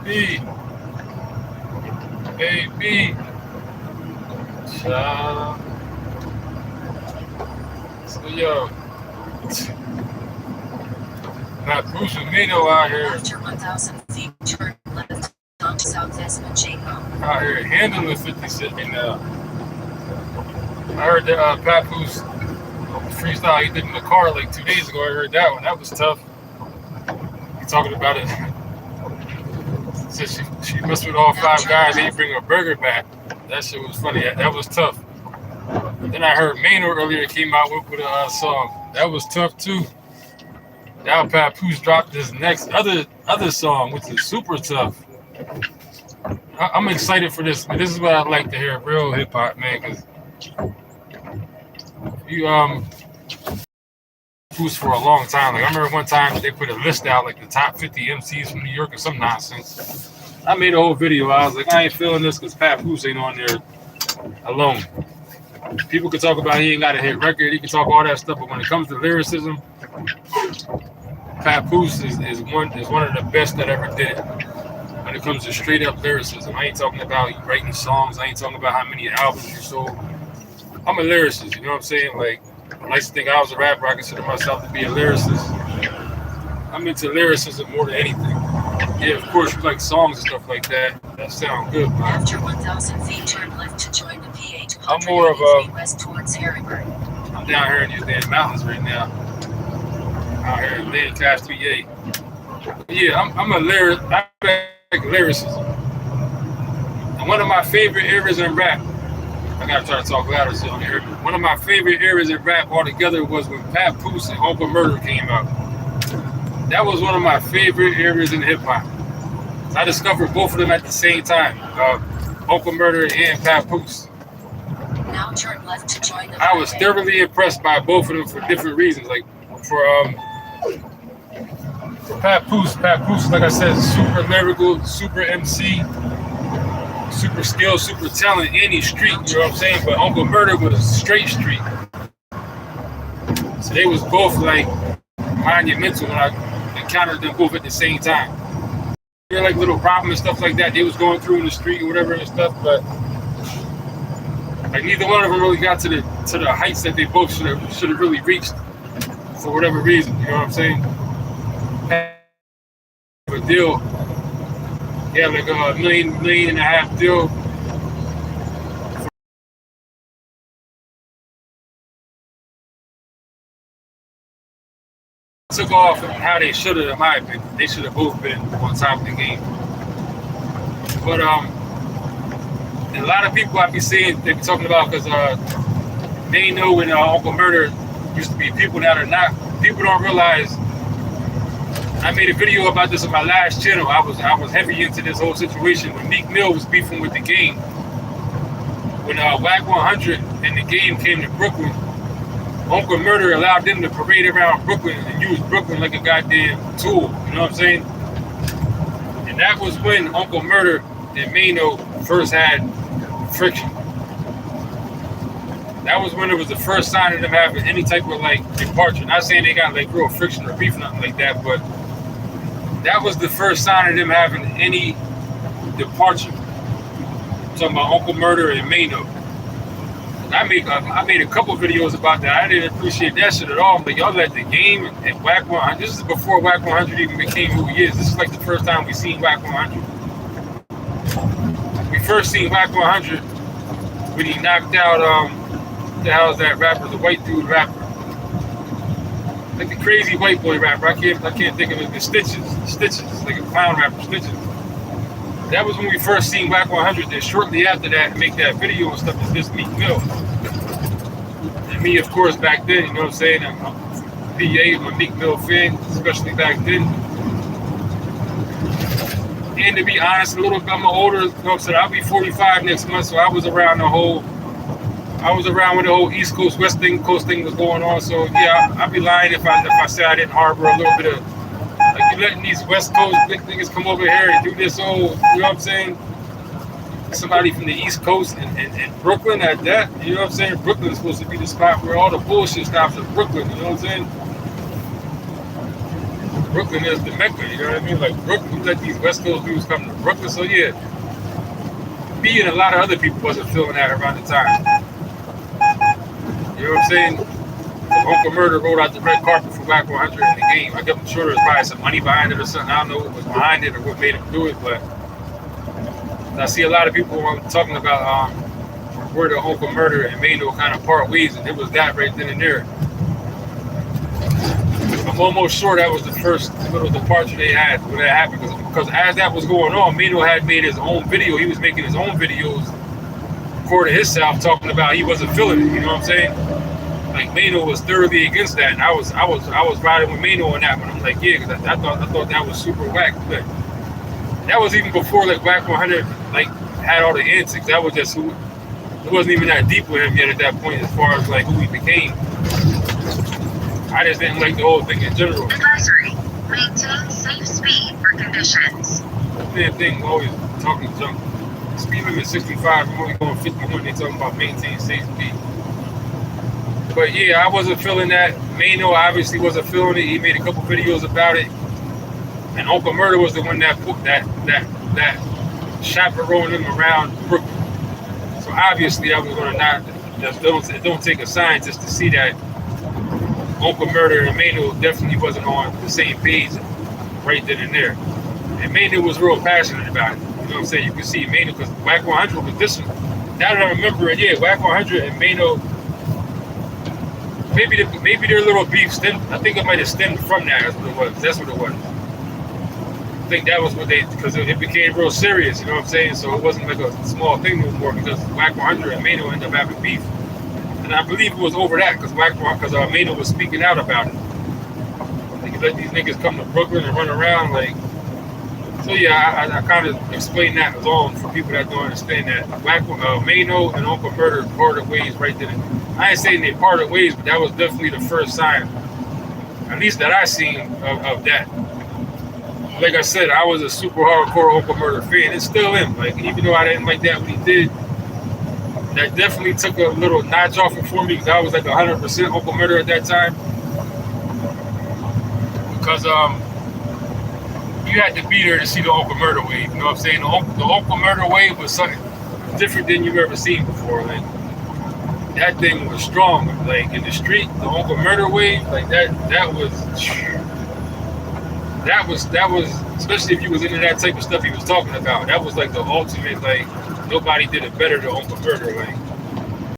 B, A, B, child. So, yo, Papoose and Maino out here. After 1,000 feet, turn left onto Southwest Maino. Out here handling 50 Cent right now. I heard that Papoose freestyle he did in the car like 2 days ago. I heard that one. That was tough. He talking about it. Said she messed with all 5 guys. They bring a burger back. That shit was funny. That was tough. Then I heard Maino earlier came out with a song. That was tough too. Now Papoose dropped his next other song, which is super tough. I'm excited for this. This is what I like to hear, real hip hop, man. Cause you Papoose for a long time. Like I remember one time they put a list out, like the top 50 MCs from New York or some nonsense. I made a whole video. I was like, I ain't feeling this because Papoose ain't on there alone. People could talk about he ain't got a hit record. He can talk all that stuff, but when it comes to lyricism, Papoose is one of the best that ever did it. When it comes to straight up lyricism, I ain't talking about you writing songs. I ain't talking about how many albums you sold. I'm a lyricist, you know what I'm saying? Like, I like to think I was a rapper. I consider myself to be a lyricist. I'm into lyricism more than anything. Yeah, of course, you like songs and stuff like that. That sound good, man. After 1,000 feet, turn left to join the PH. I'm more of a west towards Harrisburg. I'm down here in these damn mountains right now. Out here in Lancaster, VA. Yeah, I'm a lyric. I like lyricism. And one of my favorite eras in rap. I gotta try to talk louder so you can hear me. One of my favorite eras in rap altogether was when Papoose and Uncle Murder came out. That was one of my favorite eras in hip hop. I discovered both of them at the same time. Uncle Murder and Papoose. Now turn left to join the I was thoroughly impressed by both of them for different reasons. Like for Papoose, like I said, super lyrical, super MC, super skill, super talent, any street, you know what I'm saying? But Uncle Murder was straight street. So they was both like monumental when I encountered them both at the same time. They're like little problems and stuff like that they was going through in the street or whatever and stuff, but like neither one of them really got to the heights that they both should have really reached for whatever reason, you know what I'm saying? A deal. Yeah, like a million and a half deal. Took off how they should have, in my opinion. They should have both been on top of the game. But a lot of people I be seeing, they be talking about because Maino and Uncle Murder used to be people that are not. People don't realize. I made a video about this on my last channel. I was heavy into this whole situation when Meek Mill was beefing with the Game. When WAC 100 and the Game came to Brooklyn, Uncle Murder allowed them to parade around Brooklyn and use Brooklyn like a goddamn tool. You know what I'm saying? And that was when Uncle Murder and Maino first had friction. That was when it was the first sign of them having any type of like departure. Not saying they got like real friction or beef, nothing like that, but that was the first sign of them having any departure. I'm talking about Uncle Murder and Maino. I made a couple videos about that. I didn't appreciate that shit at all. But y'all let the Game and WAC 100. This is before WAC 100 even became who he is. This is like the first time we seen WAC 100. We first seen WAC 100 when he knocked out the hell's that rapper, the white dude rapper, like the crazy white boy rapper. I can't think of it. The Stitches, like a clown rapper, Stitches. That was when we first seen WAC 100. Then shortly after that, make that video and stuff is this Meek Mill. And me, of course, back then, you know what I'm saying? I'm a PA, I'm a Meek Mill fan, especially back then. And to be honest, a little bit, I'm older. You know what I'm saying? I'll be 45 next month, so I was around when the whole East Coast, West Coast thing was going on. So yeah, I'd be lying if I said I didn't harbor a little bit of. Like you letting these West Coast big niggas come over here and do this whole, you know what I'm saying? Somebody from the East Coast and Brooklyn at that, you know what I'm saying? Brooklyn's supposed to be the spot where all the bullshit stops in Brooklyn, you know what I'm saying? Brooklyn is the Mecca, you know what I mean? Like Brooklyn, we let these West Coast dudes come to Brooklyn. So yeah, me and a lot of other people wasn't feeling that around the time. You know what I'm saying? Uncle Murder rolled out the red carpet for Whack 100 in the game. I'm sure there's probably some money behind it or something. I don't know what was behind it or what made him do it, but I see a lot of people talking about where the Uncle Murder and Maino kind of part ways, and it was that right then and there. I'm almost sure that was the first little departure they had when that happened, because as that was going on, Maino had made his own video. He was making his own videos, recording himself, talking about he wasn't feeling it. You know what I'm saying? Like Maino was thoroughly against that, and I was riding with Maino on that one. I'm like, yeah, because I thought that was super whack. But that was even before like Whack 100 like had all the antics. That was just who. It wasn't even that deep with him yet at that point, as far as like who he became. I just didn't like the whole thing in general. Advisory: maintain safe speed for conditions. Same thing, always talking junk. Speed limit 65, I'm only going 51. They talking about maintain safe speed. But yeah, I wasn't feeling that. Maino obviously wasn't feeling it. He made a couple videos about it. And Uncle Murder was the one that put that chaperoned him around Brooklyn. So obviously I was going to not. It don't take a scientist to see that Uncle Murder and Maino definitely wasn't on the same page right then and there. And Maino was real passionate about it. You know what I'm saying? You can see Maino, because Whack 100 was this one. Now that I remember it, yeah, Whack 100 and Maino. Maybe their little beef stemmed. I think it might have stemmed from that. That's what it was. I think that was what because it became real serious. You know what I'm saying? So it wasn't like a small thing no more, because Whack 100 and Maino ended up having beef, and I believe it was over that because Maino was speaking out about it. Like, you let these niggas come to Brooklyn and run around like. So yeah, I kind of explained that alone for people that don't understand that Maino and Uncle Murder parted ways right then. I ain't saying they parted ways, but that was definitely the first sign, at least that I seen of that. Like I said, I was a super hardcore Uncle Murder fan, and still am. Like, even though I didn't like that what he did, that definitely took a little notch off it for me, because I was like 100% Uncle Murder at that time. Because you had to be there to see the Uncle Murder wave. You know what I'm saying? The Uncle Murder wave was something different than you've ever seen before. Like, that thing was strong. Like, in the street, the Uncle Murder wave, like that was, especially if you was into that type of stuff he was talking about, that was like the ultimate, like, nobody did it better than Uncle Murder. Like,